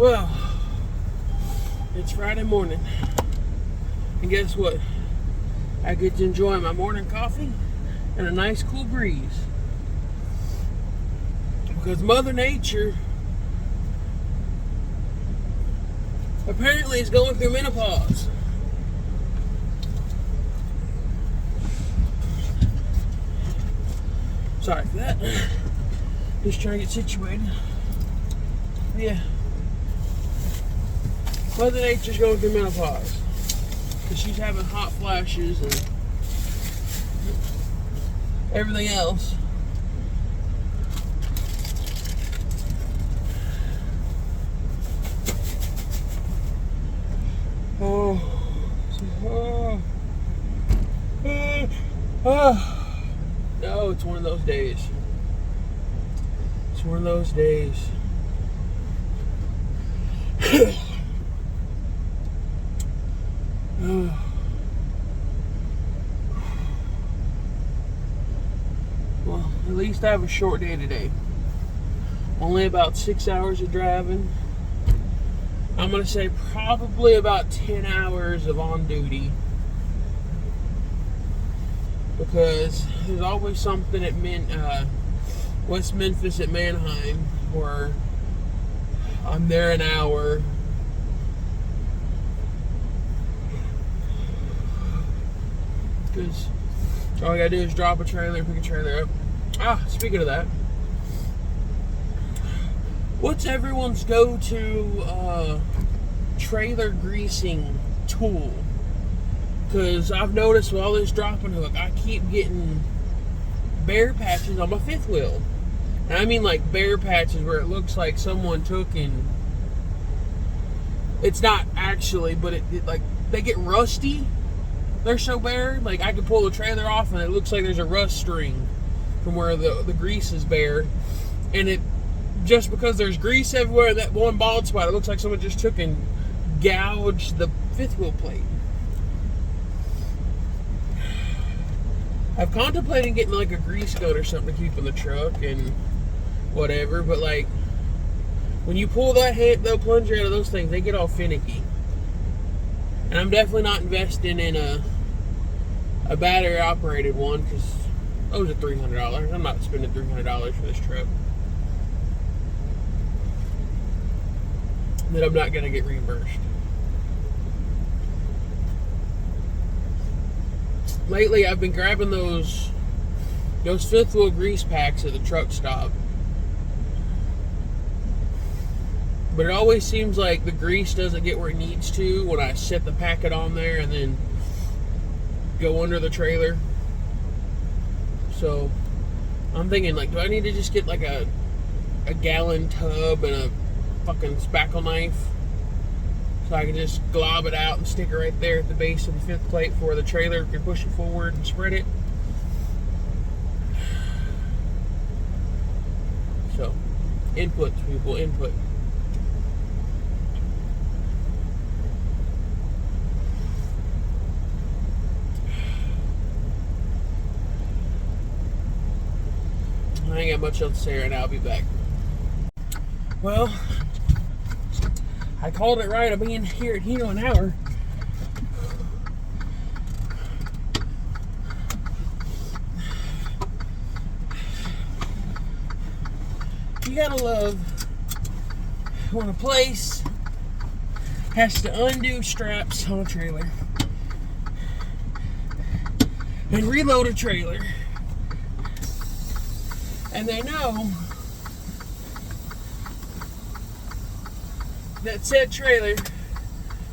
Well, it's Friday morning, and guess what? I get to enjoy my morning coffee and a nice cool breeze. Because Mother Nature apparently is going through menopause. Sorry for that. Just trying to get situated. Yeah. Mother Nature's going through menopause. Because she's having hot flashes and everything else. No, it's one of those days. It's one of those days. Well, at least I have a short day today. Only about 6 hours of driving. I'm going to say probably about 10 hours of on duty. Because there's always something at West Memphis at Manheim where I'm there an hour. Because all I gotta do is drop a trailer, pick a trailer up. Speaking of that, what's everyone's go-to trailer greasing tool? Because I've noticed with all this dropping hook, I keep getting bare patches on my fifth wheel. And I mean like bare patches where it looks like someone took and it's not actually, but it like they get rusty. They're so bare, like I can pull the trailer off and it looks like there's a rust string from where the grease is bare. And it just because there's grease everywhere in that one bald spot, it looks like someone just took and gouged the fifth wheel plate. I've contemplated getting like a grease gun or something to keep in the truck and whatever, but like when you pull the plunger out of those things, they get all finicky. And I'm definitely not investing in a battery operated one because those are $300. I'm not spending $300 for this truck that I'm not going to get reimbursed. Lately, I've been grabbing those fifth wheel grease packs at the truck stop. But it always seems like the grease doesn't get where it needs to when I set the packet on there and then go under the trailer. So I'm thinking, like, do I need to just get like a gallon tub and a fucking spackle knife so I can just glob it out and stick it right there at the base of the fifth plate for the trailer can push it forward and spread it. So, input, people, input. I ain't got much else to say right now. I'll be back. Well, I called it right. I'll be in here at an hour. You gotta love when a place has to undo straps on a trailer and reload a trailer. And they know that said trailer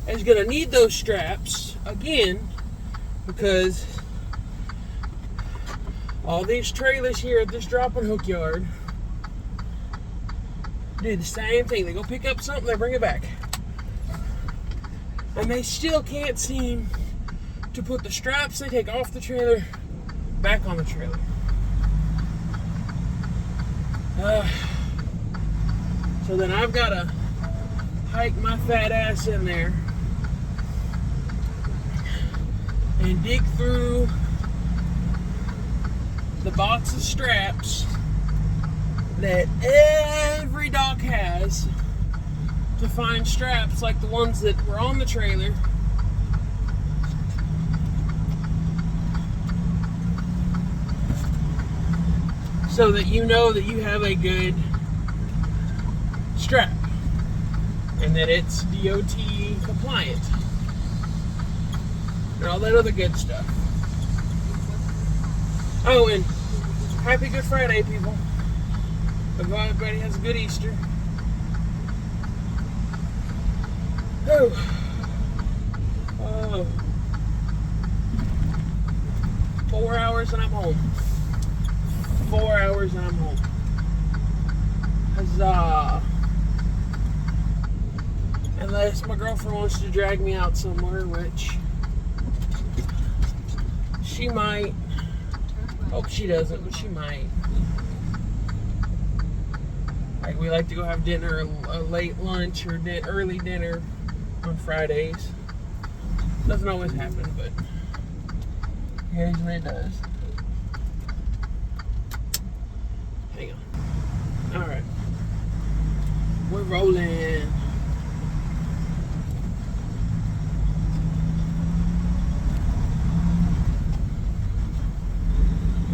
is going to need those straps again because all these trailers here at this drop and hook yard do the same thing. They go pick up something, they bring it back. And they still can't seem to put the straps they take off the trailer back on the trailer. So then I've got to hike my fat ass in there and dig through the box of straps that every dock has to find straps like the ones that were on the trailer. So that you know that you have a good strap and that it's DOT compliant and all that other good stuff. Oh, and happy Good Friday, people. Hope everybody has a good Easter. Oh. 4 hours and I'm home. 4 hours and I'm home. Huzzah. Unless my girlfriend wants to drag me out somewhere, which she might. Hope she doesn't, but she might. Like, we like to go have dinner, a late lunch or early dinner on Fridays. Doesn't always happen, but occasionally it does. Hang on. Alright. We're rolling.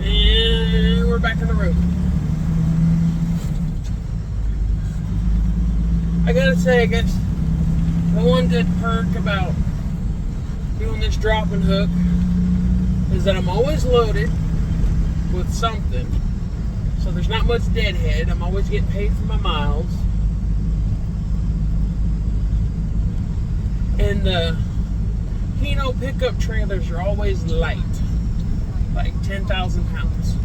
And we're back on the road. I gotta say, I guess the one good perk about doing this drop and hook is that I'm always loaded with something. So there's not much deadhead. I'm always getting paid for my miles. And the Hino pickup trailers are always light. Like 10,000 pounds.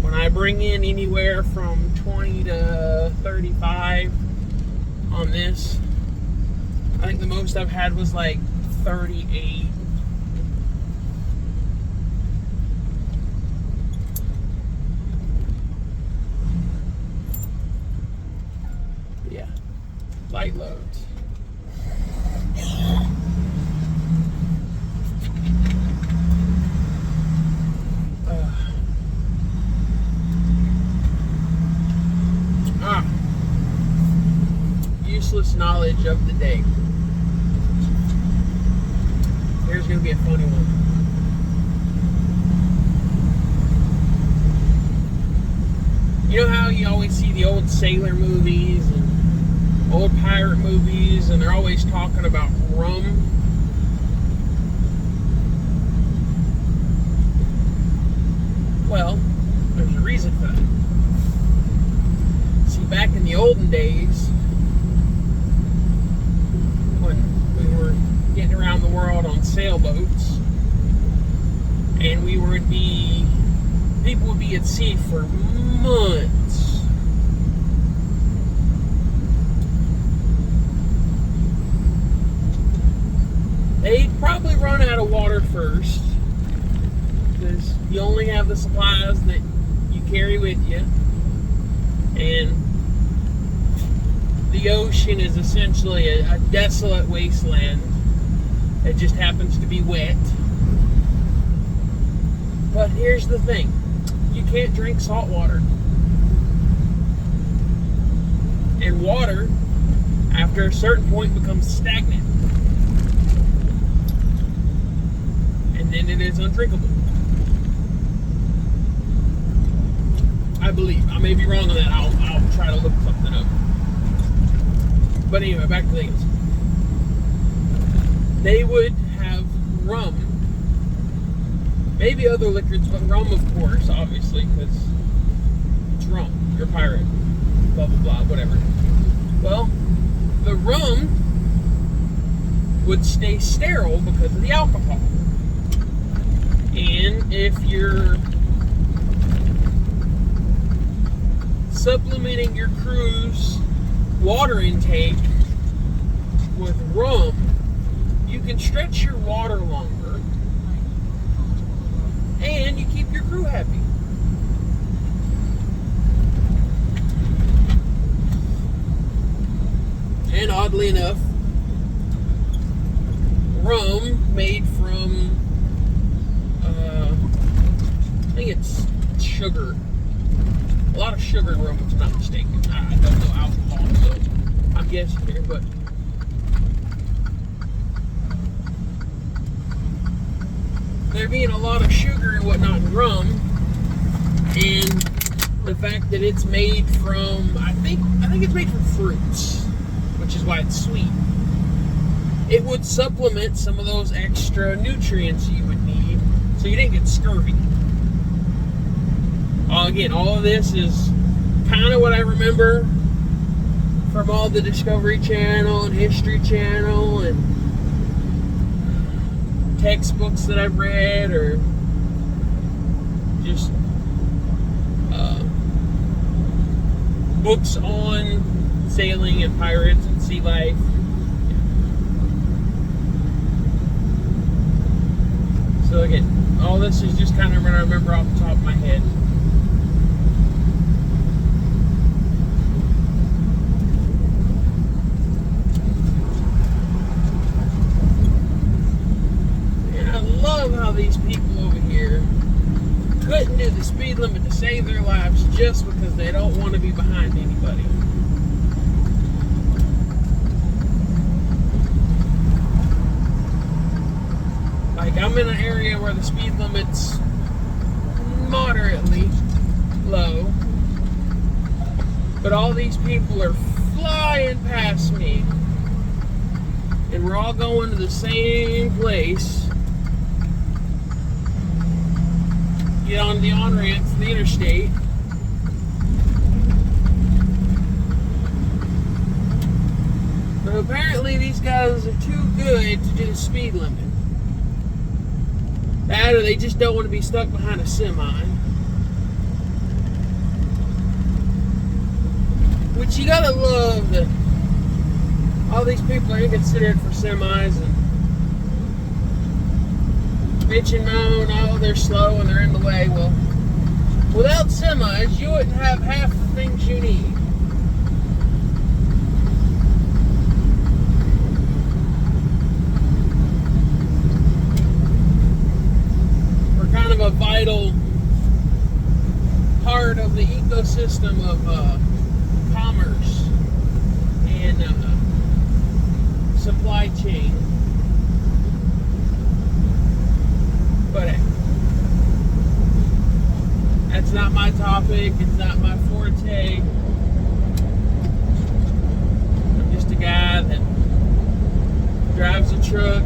When I bring in anywhere from 20 to 35 on this, I think the most I've had was like 38. Yeah, light loads. Useless knowledge of the day. Here's going to be a funny one. You know how you always see the old sailor movies and old pirate movies, and they're always talking about rum? Well, there's a reason for that. See, back in the olden days, getting around the world on sailboats, and people would be at sea for months. They'd probably run out of water first, because you only have the supplies that you carry with you, and the ocean is essentially a desolate wasteland. It just happens to be wet. But here's the thing. You can't drink salt water. And water, after a certain point, becomes stagnant. And then it is undrinkable. I believe. I may be wrong on that. I'll try to look something up. But anyway, back to things. They would have rum, maybe other liquors, but rum, of course, obviously, because it's rum. You're a pirate. Blah, blah, blah, whatever. Well, the rum would stay sterile because of the alcohol. And if you're supplementing your crew's water intake with rum, you can stretch your water longer and you keep your crew happy. And oddly enough, rum made from I think it's sugar, A lot of sugar in rum, if I'm not mistaken. I don't know alcohol, so I'm guessing here, but there being a lot of sugar and whatnot in rum, and the fact that it's made from, I think it's made from fruits, which is why it's sweet. It would supplement some of those extra nutrients you would need, so you didn't get scurvy. Again, all of this is kind of what I remember from all the Discovery Channel and History Channel and textbooks that I've read, or just books on sailing and pirates and sea life. So again, all this is just kind of what I remember off the top of my head. And I love how these people over here couldn't do the speed limit to save their lives just because they don't want to be behind anybody. Like, I'm in an area where the speed limit's moderately low, but all these people are flying past me, and we're all going to the same place. Get on the on-ramp for the interstate. But apparently these guys are too good to do the speed limit. That, or they just don't want to be stuck behind a semi. Which you gotta love that all these people are considered for semis and bitch and moan, oh, they're slow and they're in the way. Well, without semis, you wouldn't have half the things you need. We're kind of a vital part of the ecosystem of commerce and supply chain. But hey, that's not my topic. It's not my forte. I'm just a guy that drives a truck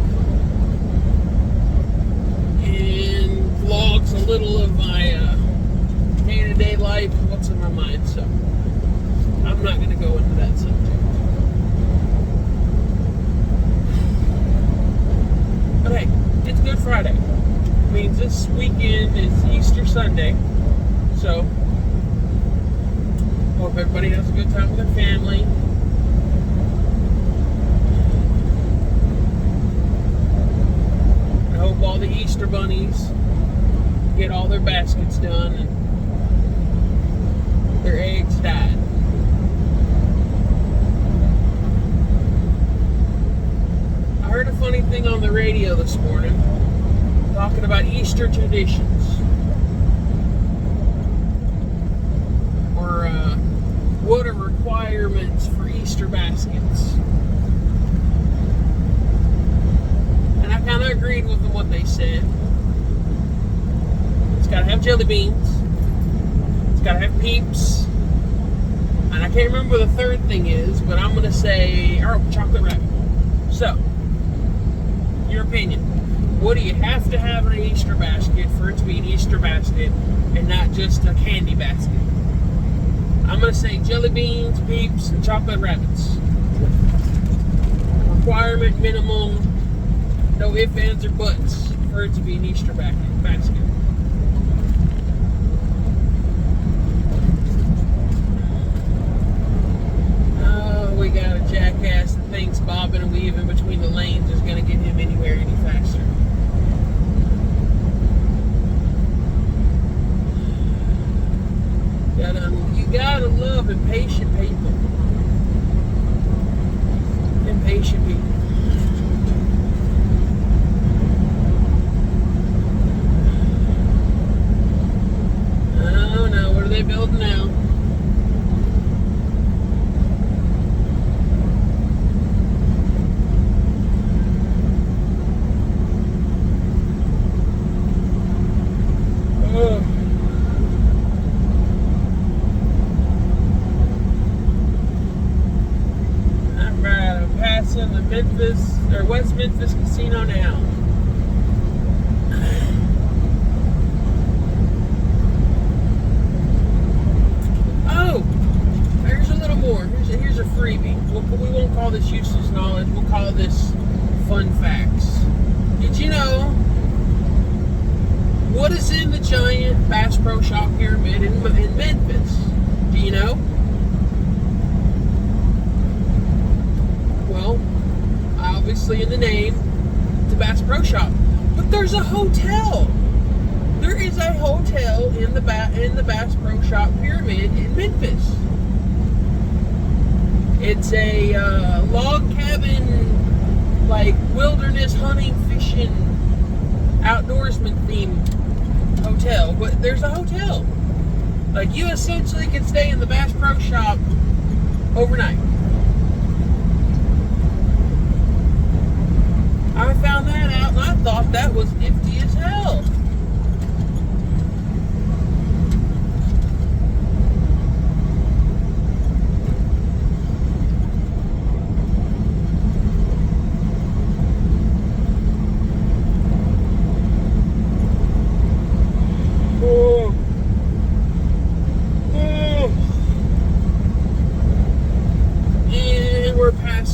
and vlogs a little of my day-to-day life and what's in my mind. So I'm not going to go into that subject. But hey, it's Good Friday. Means this weekend is Easter Sunday, so hope everybody has a good time with their family. I hope all the Easter bunnies get all their baskets done and their eggs dyed. I heard a funny thing on the radio this morning, talking about Easter traditions, or what are requirements for Easter baskets. And I kind of agreed with them what they said. It's got to have jelly beans, it's got to have peeps, and I can't remember what the third thing is, but I'm going to say, chocolate rabbit. So, your opinion. What do you have to have in an Easter basket for it to be an Easter basket and not just a candy basket? I'm going to say jelly beans, peeps, and chocolate rabbits. Requirement minimum, no ifs, ands, or buts for it to be an Easter basket. Oh, we got a jackass that thinks bobbing and weaving between the lanes is going to get him anywhere any faster. You gotta love impatient people. Impatient people. Oh no, what are they building now? Memphis or West Memphis Casino now. Oh, there's a little more. Here's a freebie. We won't call this useless knowledge. We'll call this fun facts. Did you know what is in the giant Bass Pro Shop pyramid in Memphis? Do you know? Well, obviously in the name, it's a Bass Pro Shop. But there's a hotel. There is a hotel in the Bass Pro Shop pyramid in Memphis. It's a log cabin, like wilderness hunting, fishing, outdoorsman themed hotel. But there's a hotel. Like, you essentially can stay in the Bass Pro Shop overnight. I found that out and I thought that was nifty as hell.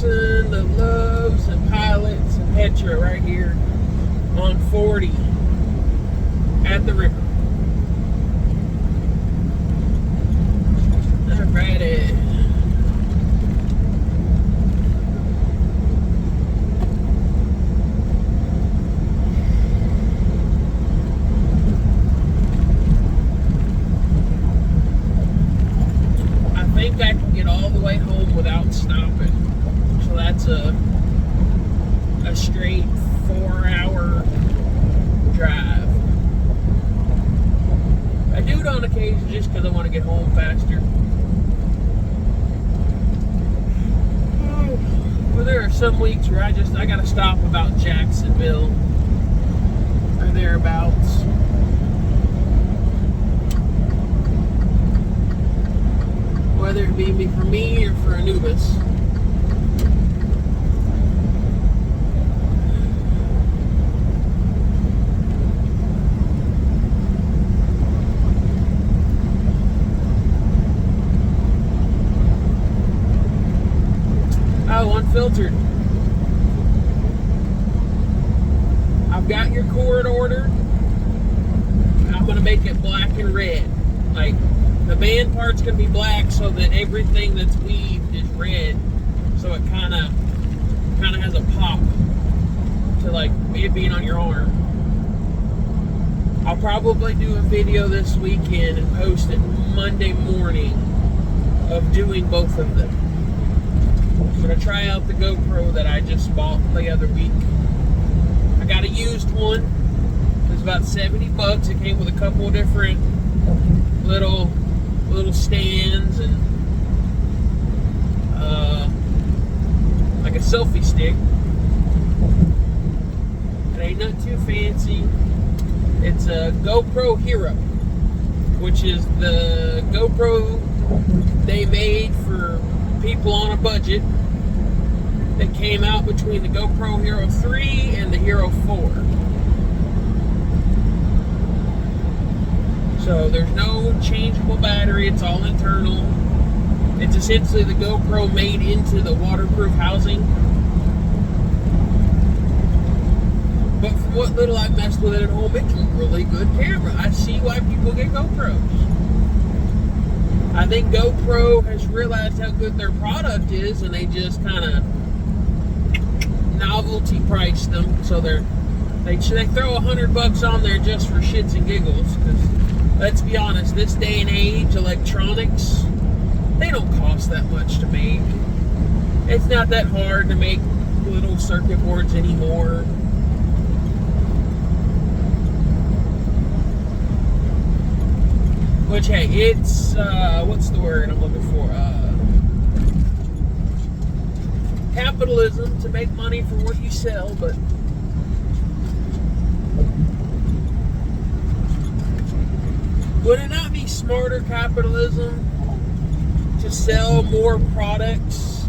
The Loves and Pilots and Petra right here on 40 at the river. Alrighty. I think I can get all the way home without stopping. So that's a straight 4-hour drive. I do it on occasion just because I want to get home faster. Well, there are some weeks where I gotta stop about Jacksonville or thereabouts. Whether it be for me or for Anubis. Oh, unfiltered. I've got your cord ordered. I'm going to make it black and red. Like, the band part's going to be black so that everything that's weaved is red. So it kind of has a pop to, like, it being on your arm. I'll probably do a video this weekend and post it Monday morning of doing both of them. I'm going to try out the GoPro that I just bought the other week. I got a used one. It was about $70. It came with a couple of different little stands and like a selfie stick. It ain't not too fancy. It's a GoPro Hero, which is the GoPro they made for people on a budget that came out between the GoPro Hero 3 and the Hero 4. So there's no changeable battery, it's all internal. It's essentially the GoPro made into the waterproof housing. But from what little I've messed with it at home, it's a really good camera. I see why people get GoPros. I think GoPro has realized how good their product is, and they just kind of novelty priced them. So they throw $100 on there just for shits and giggles. Because let's be honest, this day and age, electronics, they don't cost that much to make. It's not that hard to make little circuit boards anymore. Which, hey, it's, what's the word I'm looking for? Capitalism, to make money for what you sell, but would it not be smarter capitalism to sell more products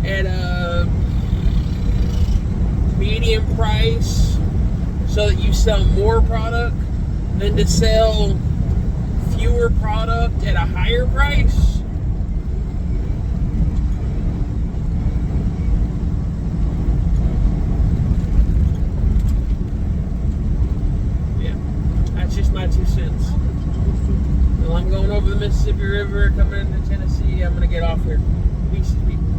at a medium price so that you sell more product than to sell fewer product at a higher price? Yeah, that's just my 2 cents. Well, I'm going over the Mississippi River, coming into Tennessee. I'm going to get off here. Peace, people.